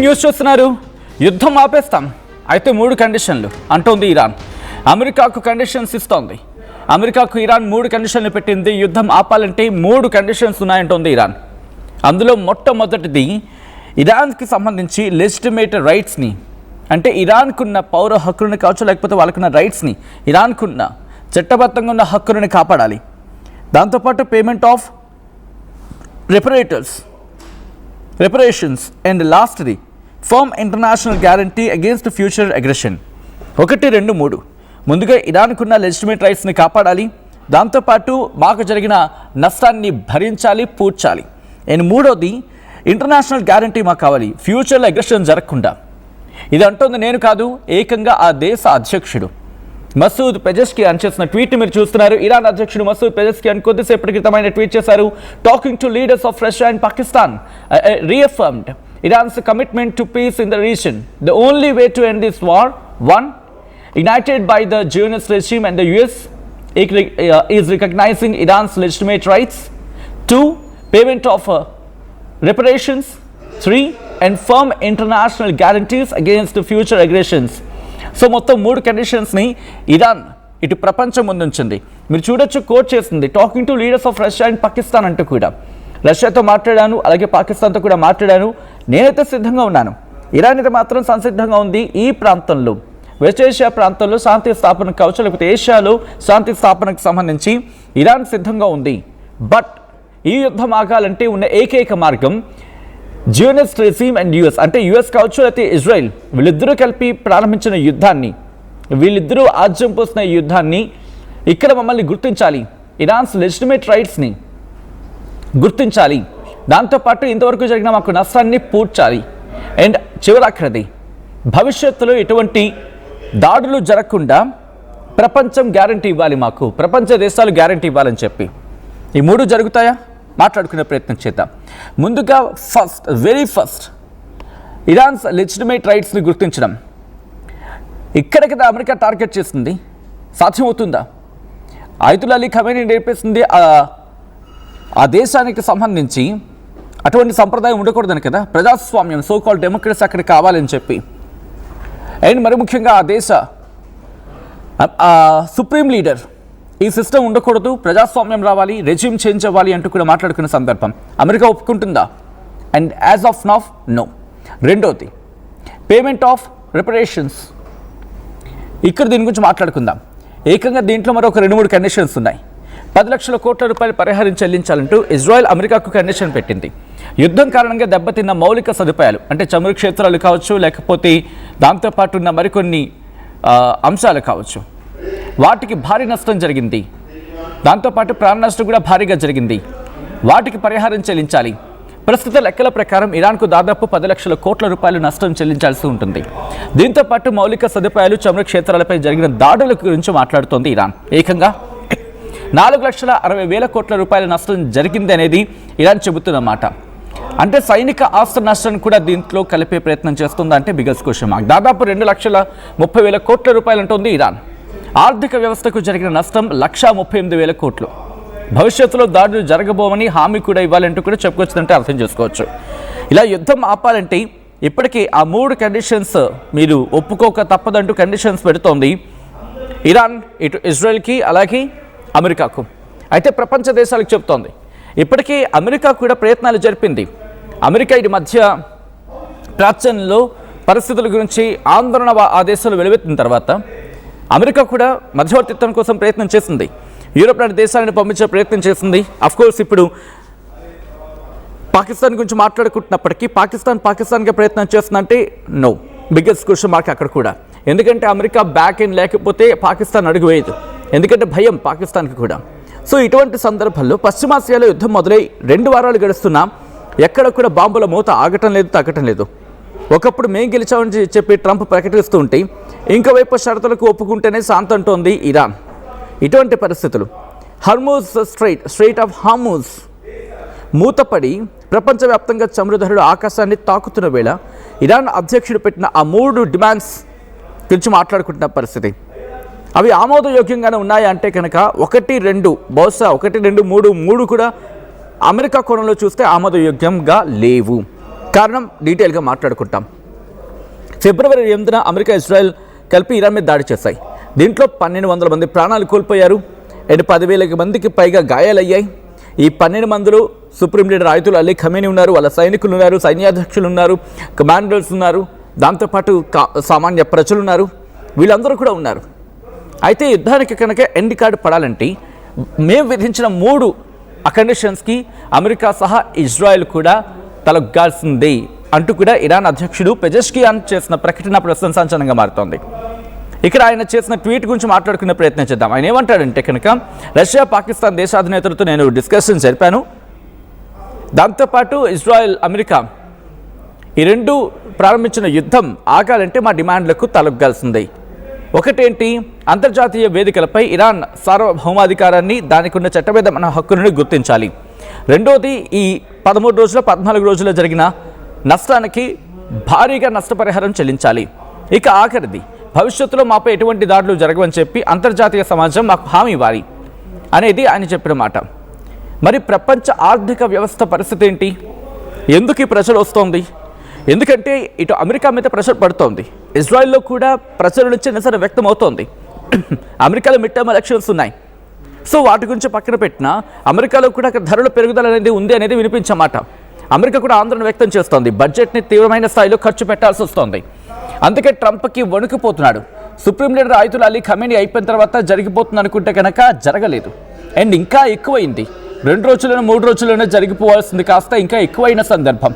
News చూస్తున్నారు. యుద్ధం ఆపేస్తాం అయితే 3 కండిషన్లు అంటోంది ఇరాన్. అమెరికాకు కండిషన్స్ ఇస్తోంది. అమెరికాకు ఇరాన్ 3 కండిషన్లు పెట్టింది. యుద్ధం ఆపాలంటే 3 కండిషన్స్ ఉన్నాయంటోంది ఇరాన్. అందులో మొట్టమొదటిది ఇరాన్కి సంబంధించి లెజిటిమేట్ రైట్స్ని, అంటే ఇరాన్కున్న పౌర హక్కులను కావచ్చు, లేకపోతే వాళ్ళకున్న రైట్స్ని, ఇరాన్కున్న చట్టబద్ధంగా ఉన్న హక్కులను కాపాడాలి. దాంతోపాటు payment of reparations and lastly firm international guarantee against future aggression. 1, 2, 3 ముందుగా ఇరాన్కున్న లెజిటిమేట్ రైట్స్ని కాపాడాలి. దాంతోపాటు మాకు జరిగిన నష్టాన్ని భరించాలి, పూడ్చాలి. అండ్ 3వది ఇంటర్నేషనల్ గ్యారంటీ మాకు కావాలి, ఫ్యూచర్లో అగ్రెషన్ జరగకుండా. ఇది అంటోంది నేను కాదు, ఏకంగా ఆ దేశ అధ్యక్షుడు మసూద్ పెజెష్కియాన్ చేసిన ట్వీట్ మీరు చూస్తున్నారు. ఇరాన్ అధ్యక్షుడు మసూద్ పెజెష్కియాన్ కొద్దిసేపటి క్రితం ఆయన ట్వీట్ చేశారు. Talking to leaders of Russia and Pakistan reaffirmed Iran's commitment to peace in the region. The only way to end this war, 1, ignited by the Zionist regime and the US, is recognizing Iran's legitimate rights. 2, payment of reparations. 3, and firm international guarantees against future aggressions. So మొత్తం 3 కండిషన్స్ని Iran ఇటు ప్రపంచం ముందుంచింది. మీరు చూడొచ్చు, coat చేస్తుంది talking to leaders of Russia and Pakistan అంటూ కూడా. రష్యాతో మాట్లాడాను, అలాగే పాకిస్తాన్తో కూడా మాట్లాడాను. నేనైతే సిద్ధంగా ఉన్నాను. ఇరాన్ అయితే మాత్రం సంసిద్ధంగా ఉంది. ఈ ప్రాంతంలో, వెస్ట్ ఏషియా ప్రాంతంలో శాంతి స్థాపనకు కావచ్చు, లేకపోతే ఏషియాలో శాంతి స్థాపనకు సంబంధించి ఇరాన్ సిద్ధంగా ఉంది. బట్ ఈ యుద్ధం ఆగాలంటే ఉన్న ఏకైక మార్గం జియోనిస్ట్ రెజీమ్ అండ్ యుఎస్, అంటే యుఎస్ కావచ్చు లేకపోతే ఇజ్రాయెల్, వీళ్ళిద్దరూ కలిపి ప్రారంభించిన యుద్ధాన్ని, వీళ్ళిద్దరూ ఆజ్యం పోసిన ఈ యుద్ధాన్ని ఇక్కడ మమ్మల్ని గుర్తించాలి, ఇరాన్స్ లెజిటిమేట్ రైట్స్ని గుర్తించాలి. దాంతోపాటు ఇంతవరకు జరిగిన మాకు నష్టాన్ని పూడ్చాలి. అండ్ చివరాఖరిది, భవిష్యత్తులో ఎటువంటి దాడులు జరగకుండా ప్రపంచం గ్యారంటీ ఇవ్వాలి, మాకు ప్రపంచ దేశాలు గ్యారంటీ ఇవ్వాలని చెప్పి. ఈ 3 జరుగుతాయా? మాట్లాడుకునే ప్రయత్నం చేద్దాం. ముందుగా వెరీ ఫస్ట్ ఇరాన్స్ లెజిటిమేట్ రైట్స్ని గుర్తించడం. ఇక్కడ కదా అమెరికా టార్గెట్ చేస్తుంది, సాధ్యమవుతుందా? ఆయతుల్లా అలీ ఖమేనీ నేర్పిస్తుంది ఆ దేశానికి సంబంధించి అటువంటి సంప్రదాయం ఉండకూడదని కదా, ప్రజాస్వామ్యం, సోకాల్ డెమోక్రసీ అక్కడ కావాలని చెప్పి. అండ్ మరి ముఖ్యంగా ఆ దేశ సుప్రీం లీడర్ ఈ సిస్టమ్ ఉండకూడదు, ప్రజాస్వామ్యం రావాలి, రెజ్యూమ్ చేంజ్ అవ్వాలి అంటూ కూడా మాట్లాడుకున్న సందర్భం. అమెరికా ఒప్పుకుంటుందా? And as of now no. రెండోది పేమెంట్ ఆఫ్ రిపరేషన్స్. ఇక్కడ దీని గురించి మాట్లాడుకుందాం. ఏకంగా దీంట్లో మరొక 2-3 కండిషన్స్ ఉన్నాయి. 10 లక్షల కోట్ల రూపాయలు పరిహారం చెల్లించాలంటూ ఇజ్రాయెల్ అమెరికాకు కండిషన్ పెట్టింది. యుద్ధం కారణంగా దెబ్బతిన్న మౌలిక సదుపాయాలు, అంటే చమురు క్షేత్రాలు కావచ్చు, లేకపోతే దాంతోపాటు ఉన్న మరికొన్ని అంశాలు కావచ్చు, వాటికి భారీ నష్టం జరిగింది. దాంతోపాటు ప్రాణ నష్టం కూడా భారీగా జరిగింది. వాటికి పరిహారం చెల్లించాలి. ప్రస్తుత లెక్కల ప్రకారం ఇరాన్కు దాదాపు 10 లక్షల కోట్ల రూపాయలు నష్టం చెల్లించాల్సి ఉంటుంది. దీంతోపాటు మౌలిక సదుపాయాలు, చమురు క్షేత్రాలపై జరిగిన దాడుల గురించి మాట్లాడుతోంది ఇరాన్. ఏకంగా 4,60,000 కోట్ల రూపాయల నష్టం జరిగింది అనేది ఇరాన్ చెబుతున్నమాట. అంటే సైనిక ఆస్తి నష్టాన్ని కూడా దీంట్లో కలిపే ప్రయత్నం చేస్తుందా అంటే బిగ్గెస్ట్ క్వశ్చన్ మార్క్. దాదాపు 2,30,000 కోట్ల రూపాయలు అంటోంది ఇరాన్. ఆర్థిక వ్యవస్థకు జరిగిన నష్టం 1,38,000 కోట్లు. భవిష్యత్తులో దాడులు జరగబోమని హామీ కూడా ఇవ్వాలంటూ కూడా చెప్పుకొచ్చిందంటే అర్థం చేసుకోవచ్చు. ఇలా యుద్ధం ఆపాలంటే ఇప్పటికీ ఆ 3 కండిషన్స్ మీరు ఒప్పుకోక తప్పదంటూ కండిషన్స్ పెడుతోంది ఇరాన్, ఇటు ఇజ్రాయెల్కి అలాగే అమెరికాకు. అయితే ప్రపంచ దేశాలకు చెప్తోంది. ఇప్పటికీ అమెరికా కూడా ప్రయత్నాలు జరిపింది. అమెరికా ఇటు మధ్య ప్రాచ్యంలో పరిస్థితుల గురించి ఆందోళన ఆ దేశాలు వెలువెత్తిన తర్వాత అమెరికా కూడా మధ్యవర్తిత్వం కోసం ప్రయత్నం చేసింది. యూరోప్ లాంటి దేశాలను పంపించే ప్రయత్నం చేసింది. అఫ్కోర్స్ ఇప్పుడు పాకిస్తాన్ గురించి మాట్లాడుకుంటున్నప్పటికీ పాకిస్తాన్గా ప్రయత్నం చేస్తుందంటే నో, బిగ్గెస్ట్ క్వశ్చన్ మార్క్ అక్కడ కూడా. ఎందుకంటే అమెరికా బ్యాక్ ఎండ్ లేకపోతే పాకిస్తాన్ అడుగు వేయదు, ఎందుకంటే భయం పాకిస్తాన్కి కూడా. సో ఇటువంటి సందర్భంలో పశ్చిమాసియాలో యుద్ధం మొదలై 2 వారాలు గడుస్తున్నా ఎక్కడ కూడా బాంబుల మోత ఆగటం లేదు, తగ్గటం లేదు. ఒకప్పుడు మేం గెలిచామని చెప్పి ట్రంప్ ప్రకటిస్తూ ఉంటే ఇంకోవైపు షరతులకు ఒప్పుకుంటేనే శాంతి అంటోంది ఇరాన్. ఇటువంటి పరిస్థితులు హర్మూజ్ స్ట్రైట్ ఆఫ్ హార్మూజ్ మూతపడి ప్రపంచవ్యాప్తంగా చమురు ధరలు ఆకాశాన్ని తాకుతున్న వేళ ఇరాన్ అధ్యక్షుడు పెట్టిన ఆ 3 డిమాండ్స్ గురించి మాట్లాడుకుంటున్న పరిస్థితి. అవి ఆమోదయోగ్యంగానే ఉన్నాయా అంటే కనుక 1, 2, బహుశా 1, 2, 3 కూడా అమెరికా కోణంలో చూస్తే ఆమోదయోగ్యంగా లేవు. కారణం డీటెయిల్గా మాట్లాడుకుంటాం. ఫిబ్రవరి 8న అమెరికా, ఇజ్రాయెల్ కలిపి ఇరాన్ మీద దాడి చేశాయి. దీంట్లో 1200 మంది ప్రాణాలు కోల్పోయారు అండ్ 10,000 మందికి పైగా గాయాలయ్యాయి. ఈ 12 మందిలో supreme leader Ayatollah Ali Khamenei ఉన్నారు, వాళ్ళ సైనికులు ఉన్నారు, సైన్యాధ్యక్షులు ఉన్నారు, కమాండర్స్ ఉన్నారు, దాంతోపాటు సామాన్య ప్రజలు ఉన్నారు, వీళ్ళందరూ కూడా ఉన్నారు. అయితే యుద్ధానికి కనుక ఎండ్ కార్డు పడాలంటే మేము విధించిన 3 కండిషన్స్కి అమెరికా సహా ఇజ్రాయెల్ కూడా తలొగ్గాల్సిందే అంటూ కూడా ఇరాన్ అధ్యక్షుడు పెజెష్కియాన్ చేసిన ప్రకటన ప్రశంసనీయంగా మారుతోంది. ఇక్కడ ఆయన చేసిన ట్వీట్ గురించి మాట్లాడుకునే ప్రయత్నం చేద్దాం. ఆయన ఏమంటాడంటే కనుక రష్యా, పాకిస్తాన్ దేశాధినేతలతో నేను డిస్కషన్ జరిపాను. దాంతోపాటు ఇజ్రాయెల్, అమెరికా ఈ 2 ప్రారంభించిన యుద్ధం ఆగాలంటే మా డిమాండ్లకు తలొగ్గాల్సిందే. ఒకటేంటి, అంతర్జాతీయ వేదికలపై ఇరాన్ సార్వభౌమాధికారాన్ని, దానికి ఉన్న చట్టబద్ధమైన హక్కులను గుర్తించాలి. రెండోది, ఈ 13 రోజుల 14 రోజుల్లో జరిగిన నష్టానికి భారీగా నష్టపరిహారం చెల్లించాలి. ఇక ఆఖరిది, భవిష్యత్తులో మాపై ఎటువంటి దాడులు జరగవని చెప్పి అంతర్జాతీయ సమాజం మాకు హామీ ఇవ్వాలి అనేది ఆయన చెప్పిన మాట. మరి ప్రపంచ ఆర్థిక వ్యవస్థ పరిస్థితి ఏంటి? ఎందుకు ఈ ప్రెషర్ వస్తోంది? ఎందుకంటే ఇటు అమెరికా మీద ప్రెషర్ పడుతోంది, ఇజ్రాయెల్లో కూడా ప్రజల నుంచి నిరసన వ్యక్తం అవుతోంది. అమెరికాలో మిడ్ టర్మ్ ఎలక్షన్స్ ఉన్నాయి. సో వాటి గురించి పక్కన పెట్టినా అమెరికాలో కూడా ధరల పెరుగుదల అనేది ఉంది అనేది వినిపించమాట. అమెరికా కూడా ఆందోళన వ్యక్తం చేస్తోంది, బడ్జెట్ని తీవ్రమైన స్థాయిలో ఖర్చు పెట్టాల్సి వస్తోంది. అందుకే ట్రంప్కి వణుకుపోతున్నాడు. Supreme leader Ayatollah Ali Khamenei అయిపోయిన తర్వాత జరిగిపోతుంది అనుకుంటే కనుక జరగలేదు అండ్ ఇంకా ఎక్కువైంది. 2 రోజుల్లోనూ 3 రోజుల్లోనే జరిగిపోవాల్సింది కాస్త ఇంకా ఎక్కువైన సందర్భం.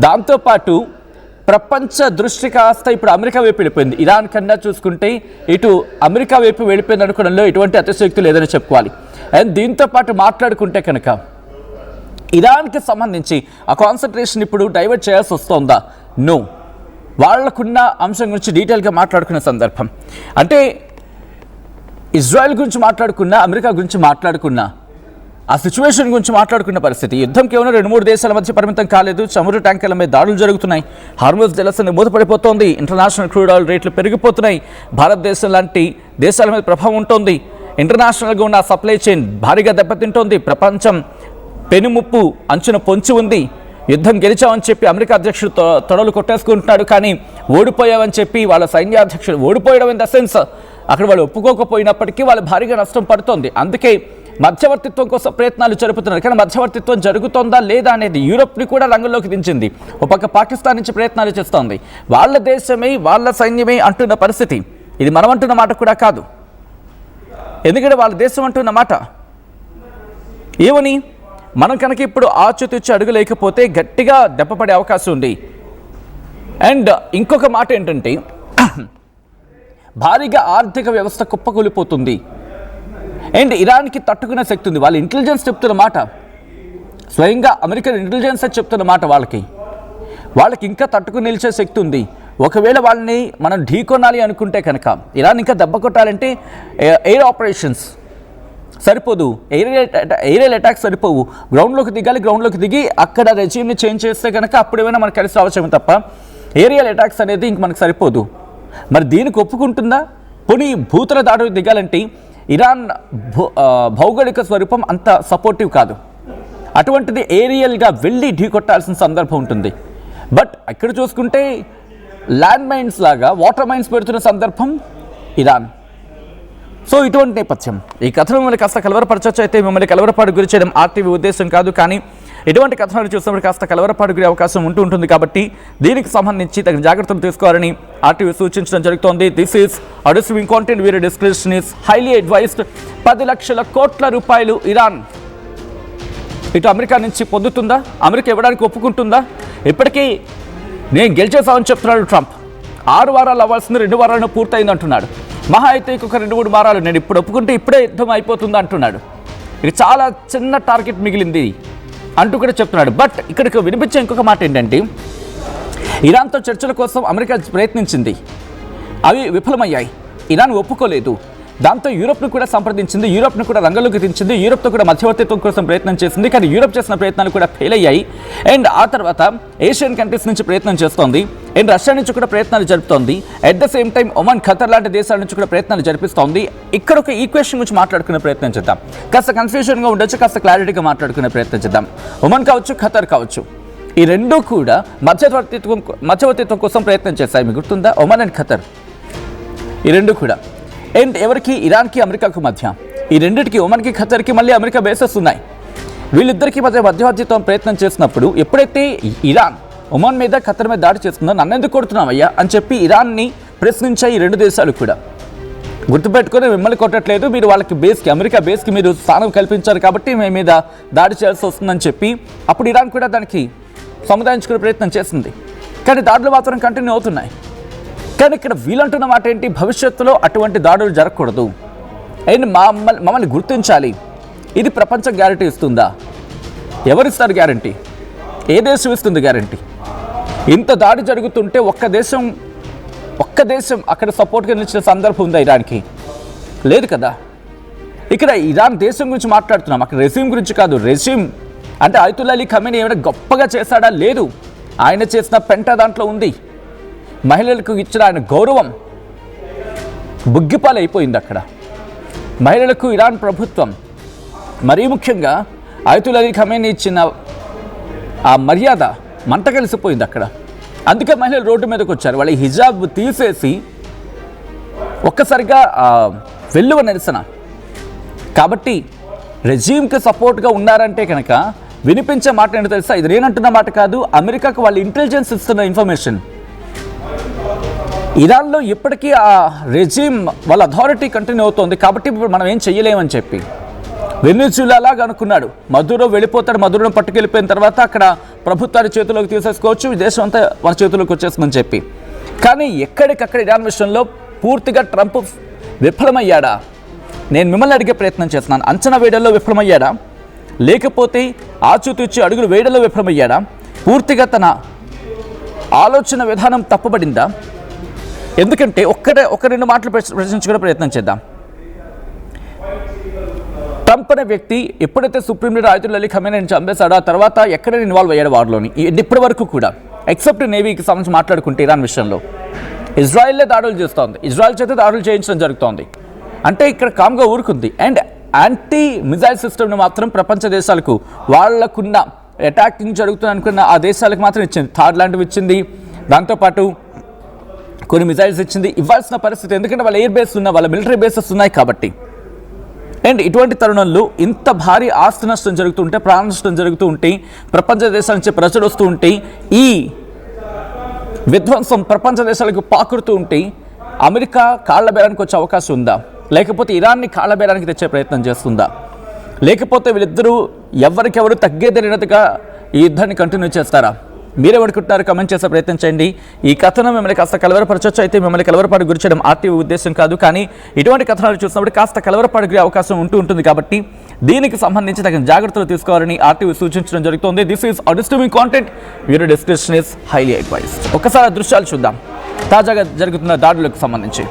దాంతోపాటు ప్రపంచ దృష్టి కాస్త ఇప్పుడు అమెరికా వైపు వెళ్ళిపోయింది. ఇరాన్ కన్నా చూసుకుంటే ఇటు అమెరికా వైపు వెళ్ళిపోయింది అనుకోవడంలో ఎటువంటి అతిశయోక్తి లేదని చెప్పుకోవాలి. అండ్ దీంతో పాటు మాట్లాడుకుంటే కనుక ఇరాన్కి సంబంధించి ఆ కాన్సన్ట్రేషన్ ఇప్పుడు డైవర్ట్ చేయాల్సి వస్తుందా? నో. వాళ్లకున్న అంశం గురించి డీటెయిల్గా మాట్లాడుకునే సందర్భం అంటే ఇజ్రాయెల్ గురించి మాట్లాడుకున్నా, అమెరికా గురించి మాట్లాడుకున్నా, ఆ సిచ్యువేషన్ గురించి మాట్లాడుకున్న పరిస్థితి. యుద్ధం కేవలం 2-3 దేశాల మధ్య పరిమితం కాలేదు. చమురు ట్యాంకర్ల మీద దాడులు జరుగుతున్నాయి, హార్మోజ్ జలసంధి మూతపడిపోతోంది, ఇంటర్నేషనల్ క్రూడ్ ఆయిల్ రేట్లు పెరిగిపోతున్నాయి, భారతదేశం లాంటి దేశాల మీద ప్రభావం ఉంటుంది, ఇంటర్నేషనల్గా ఉన్న సప్లై చైన్ భారీగా దెబ్బతింటోంది, ప్రపంచం పెనుముప్పు అంచున పొంచి ఉంది. యుద్ధం గెలిచామని చెప్పి అమెరికా అధ్యక్షుడు తొడలు కొట్టేసుకుంటున్నాడు, కానీ ఓడిపోయామని చెప్పి వాళ్ళ సైన్యాధ్యక్షుడు ఓడిపోయడం ఇన్ ద సెన్స్ అక్కడ వాళ్ళు ఒప్పుకోకపోయినప్పటికీ వాళ్ళు భారీగా నష్టం పడుతోంది. అందుకే మధ్యవర్తిత్వం కోసం ప్రయత్నాలు జరుపుతున్నారు. కానీ మధ్యవర్తిత్వం జరుగుతోందా లేదా అనేది యూరోప్ని కూడా రంగంలోకి దించింది. ఒక పక్క పాకిస్తాన్ నుంచి ప్రయత్నాలు చేస్తోంది. వాళ్ళ దేశమే, వాళ్ళ సైన్యమే అంటున్న పరిస్థితి. ఇది మనం అంటున్న మాట కూడా కాదు, ఎందుకంటే వాళ్ళ దేశం అంటున్న మాట. ఏమని? మనం కనుక ఇప్పుడు ఆచితూచి అడుగు లేకపోతే గట్టిగా దెబ్బపడే అవకాశం ఉంది. అండ్ ఇంకొక మాట ఏంటంటే భారీగా ఆర్థిక వ్యవస్థ కుప్పకూలిపోతుంది అండ్ ఇరాన్కి తట్టుకునే శక్తి ఉంది. వాళ్ళ ఇంటెలిజెన్స్ చెప్తున్న మాట, స్వయంగా అమెరికన్ ఇంటెలిజెన్స్ చెప్తున్న మాట, వాళ్ళకి ఇంకా తట్టుకుని నిలిచే శక్తి ఉంది. ఒకవేళ వాళ్ళని మనం ఢీకొనాలి అనుకుంటే కనుక, ఇరాన్ ఇంకా దెబ్బ కొట్టాలంటే ఎయిర్ ఆపరేషన్స్ సరిపోదు, ఏరియల్ అటాక్స్ సరిపోవు, గ్రౌండ్లోకి దిగాలి. గ్రౌండ్లోకి దిగి అక్కడ రెజ్యూమ్ని చేంజ్ చేస్తే కనుక అప్పుడేమైనా మనకు కలిసి రావచ్చేమో తప్ప ఏరియల్ అటాక్స్ అనేది ఇంక మనకు సరిపోదు. మరి దీనికి ఒప్పుకుంటుందా? పోనీ భూతల దాడులు దిగాలంటే ఇరాన్ భౌగోళిక స్వరూపం అంత సపోర్టివ్ కాదు. అటువంటిది ఏరియల్గా వెళ్ళి ఢీకొట్టాల్సిన సందర్భం ఉంటుంది. బట్ ఇక్కడ చూసుకుంటే ల్యాండ్ మైన్స్ లాగా వాటర్ మైన్స్ పెడుతున్న సందర్భం ఇరాన్. సో ఇటువంటి నేపథ్యం ఈ కథను మిమ్మల్ని కాస్త కలవరపరచవచ్చు. అయితే మిమ్మల్ని కలవరపాటు గురి చేయడం ఆర్టీవీ ఉద్దేశం కాదు, కానీ ఇటువంటి కథనాలు చూసినప్పుడు కాస్త కలవరపాటు గురి అవకాశం ఉంటుంది. కాబట్టి దీనికి సంబంధించి తగిన జాగ్రత్తలు తీసుకోవాలని ఆర్టీవీ సూచించడం జరుగుతోంది. This is advising content video description is highly advised. 10 లక్షల కోట్ల రూపాయలు ఇరాన్ ఇటు అమెరికా నుంచి పొందుతుందా? అమెరికా ఇవ్వడానికి ఒప్పుకుంటుందా? ఇప్పటికీ నేను గెలిచేసామని చెప్తున్నాడు ట్రంప్. 6 వారాలు అవ్వాల్సింది 2 వారాలను పూర్తయింది అంటున్నాడు. మహా అయితే ఇంకొక 2-3 వారాలు నేను ఇప్పుడు ఒప్పుకుంటే ఇప్పుడే యుద్ధం అయిపోతుంది అంటున్నాడు. ఇది చాలా చిన్న టార్గెట్ మిగిలింది అంటూ కూడా చెప్తున్నాడు. బట్ ఇక్కడికి వినిపించే ఇంకొక మాట ఏంటంటే ఇరాన్తో చర్చల కోసం అమెరికా ప్రయత్నించింది, అవి విఫలమయ్యాయి. ఇరాన్ ఒప్పుకోలేదు. దాంతో యూరోప్ను కూడా సంప్రదించింది, యూరోప్ను కూడా రంగంలోకి దించింది, యూరోప్తో కూడా మధ్యవర్తిత్వం కోసం ప్రయత్నం చేసింది. కానీ యూరోప్ చేసిన ప్రయత్నాలు కూడా ఫెయిల్ అయ్యాయి. అండ్ ఆ తర్వాత ఏషియన్ కంట్రీస్ నుంచి ప్రయత్నం చేస్తోంది అండ్ రష్యా నుంచి కూడా ప్రయత్నాలు జరుపుతోంది. At the same time Oman, Qatar లాంటి దేశాల నుంచి కూడా ప్రయత్నాలు జరిపిస్తోంది. ఇక్కడ ఒక ఈక్వేషన్ గురించి మాట్లాడుకునే ప్రయత్నం చేద్దాం. కాస్త కన్ఫ్యూజన్గా ఉండొచ్చు, కాస్త క్లారిటీగా మాట్లాడుకునే ప్రయత్నం చేద్దాం. ఒమన్ కావచ్చు, ఖతర్ కావచ్చు, ఈ రెండూ కూడా మధ్యవర్తిత్వం కోసం ప్రయత్నం చేశాయి. మీకు గుర్తుందా? ఒమన్ అండ్ ఖతర్, ఈ రెండు కూడా. అండ్ ఎవరికి? ఇరాన్కి అమెరికాకు మధ్య. ఈ రెండింటికి, ఒమన్కి ఖతర్కి మళ్ళీ అమెరికా బేసెస్ ఉన్నాయి. వీళ్ళిద్దరికీ మధ్య మధ్యవర్తిత్వం ప్రయత్నం చేసినప్పుడు ఎప్పుడైతే ఇరాన్ ఒమన్ మీద ఖతర్ మీద దాడి చేస్తుందో, నన్ను ఎందుకు కొడుతున్నావయ్యా అని చెప్పి ఇరాన్ని ప్రశ్నించాయి ఈ రెండు దేశాలు కూడా. గుర్తుపెట్టుకొని, మిమ్మల్ని కొట్టట్లేదు, మీరు వాళ్ళకి బేస్కి, అమెరికా బేస్కి మీరు స్థానం కల్పించారు కాబట్టి మేము మీద దాడి చేయాల్సి వస్తుందని చెప్పి అప్పుడు ఇరాన్ కూడా దానికి సముదాయించుకునే ప్రయత్నం చేసింది. కానీ దాడులు మాత్రం కంటిన్యూ అవుతున్నాయి. కానీ ఇక్కడ వీళ్ళంటున్న మాట ఏంటి? భవిష్యత్తులో అటువంటి దాడులు జరగకూడదు అండ్ మమ్మల్ని గుర్తించాలి. ఇది ప్రపంచం గ్యారంటీ ఇస్తుందా? ఎవరిస్తారు గ్యారంటీ? ఏ దేశం ఇస్తుంది గ్యారంటీ? ఇంత దాడి జరుగుతుంటే ఒక్క దేశం అక్కడ సపోర్ట్గా నిలిచిన సందర్భం ఉందా ఇరాన్కి? లేదు కదా. ఇక్కడ ఇరాన్ దేశం గురించి మాట్లాడుతున్నాం, అక్కడ రెజ్యూమ్ గురించి కాదు. రెజ్యూమ్ అంటే అయతుల్లా అలీ ఖమేనీ ఏమైనా గొప్పగా చేశాడా? లేదు. ఆయన చేసిన పెంట దాంట్లో ఉంది. మహిళలకు ఇచ్చిన ఆయన గౌరవం బుగ్గిపాలైపోయింది అక్కడ. మహిళలకు ఇరాన్ ప్రభుత్వం, మరీ ముఖ్యంగా అయతుల్లా అలీ ఖమేనీ ఇచ్చిన ఆ మర్యాద మంట కలిసిపోయింది అక్కడ. అందుకే మహిళలు రోడ్డు మీదకి వచ్చారు. వాళ్ళ హిజాబ్ తీసేసి ఒక్కసారిగా వెల్లువ నిరసన. కాబట్టి రెజ్యూమ్కి సపోర్ట్గా ఉన్నారంటే కనుక వినిపించే మాట ఏంటో తెలుసా? ఇది నేనంటున్న మాట కాదు, అమెరికాకు వాళ్ళ ఇంటెలిజెన్స్ ఇస్తున్న ఇన్ఫర్మేషన్. ఇరాన్లో ఇప్పటికీ ఆ రెజ్యూమ్ వాళ్ళ అథారిటీ కంటిన్యూ అవుతోంది. కాబట్టి ఇప్పుడు మనం ఏం చెయ్యలేమని చెప్పి వెనిజులాగా అనుకున్నాడు. మదురో వెళ్ళిపోతాడు, మదురోను పట్టుకెళ్ళిపోయిన తర్వాత అక్కడ ప్రభుత్వాన్ని చేతిలోకి తీసేసుకోవచ్చు, దేశం అంతా మన చేతిలోకి వచ్చేస్తుందని చెప్పి. కానీ ఎక్కడికక్కడ ఇరాన్ విషయంలో పూర్తిగా ట్రంప్ విఫలమయ్యాడా? నేను మిమ్మల్ని అడిగే ప్రయత్నం చేస్తున్నాను. అంచనా వేయడంలో విఫలమయ్యాడా, లేకపోతే ఆచూతూచి అడుగులు వేయడంలో విఫలమయ్యాడా, పూర్తిగా తన ఆలోచన విధానం తప్పబడిందా? ఎందుకంటే ఒక రెండు మాటలు ప్రశ్నించుకునే ప్రయత్నం చేద్దాం. ట్రంప్ అనే వ్యక్తి ఎప్పుడైతే సుప్రీం లీడర్ అయతుల్లా అలీ ఖమేనీని చంపేశాడో ఆ తర్వాత ఎక్కడ ఇన్వాల్వ్ అయ్యాడు వారిలోని? ఇప్పటి వరకు కూడా ఎక్సెప్ట్ నేవీకి సంబంధించి మాట్లాడుకుంటే ఇరాన్ విషయంలో ఇజ్రాయెల్లే దాడులు చేస్తోంది, ఇజ్రాయెల్ చేత దాడులు చేయించడం జరుగుతోంది. అంటే ఇక్కడ కామ్గా ఊరుకుంది. అండ్ యాంటీ మిజైల్ సిస్టమ్ని మాత్రం ప్రపంచ దేశాలకు వాళ్లకున్న అటాకింగ్ జరుగుతుంది అనుకున్న ఆ దేశాలకు మాత్రం ఇచ్చింది. థాడ్ లాంటివి ఇచ్చింది, దాంతోపాటు కొన్ని మిజైల్స్ ఇచ్చింది. ఇవ్వాల్సిన పరిస్థితి, ఎందుకంటే వాళ్ళ ఎయిర్ బేస్ ఉన్న వాళ్ళ మిలిటరీ బేసెస్ ఉన్నాయి కాబట్టి. అండ్ ఇటువంటి తరుణంలో ఇంత భారీ ఆస్తి నష్టం జరుగుతుంటే, ప్రాణ నష్టం జరుగుతూ ఉంటే, ప్రపంచ దేశాల నుంచి ప్రజలు వస్తూ ఉంటే, ఈ విధ్వంసం ప్రపంచ దేశాలకు పాకుడుతూ ఉంటే అమెరికా కాళ్ల బేరానికి వచ్చే అవకాశం ఉందా? లేకపోతే ఇరాన్ని కాళ్ల బేరానికి తెచ్చే ప్రయత్నం చేస్తుందా? లేకపోతే వీళ్ళిద్దరూ ఎవరికెవరు తగ్గేదరినట్టుగా ఈ యుద్ధాన్ని కంటిన్యూ చేస్తారా? మీరేమనుకుంటున్నారు? కమెంట్ చేసే ప్రయత్నం చేయండి. ఈ కథనం మిమ్మల్ని కాస్త కలవరపరచొచ్చు. అయితే మిమ్మల్ని కలవరపాటు గురి చేయడం ఆర్టీవీ ఉద్దేశం కాదు. కానీ ఇటువంటి కథనాలు చూసినప్పుడు కాస్త కలవరపాటు గురి అవకాశం ఉంటుంది కాబట్టి దీనికి సంబంధించి తగిన జాగ్రత్తలు తీసుకోవాలని ఆర్టీవీ సూచించడం జరుగుతుంది. This is disturbing content. Viewer discretion is highly advised. ఒకసారి దృశ్యాలు చూద్దాం తాజాగా జరుగుతున్న దాడులకు సంబంధించి.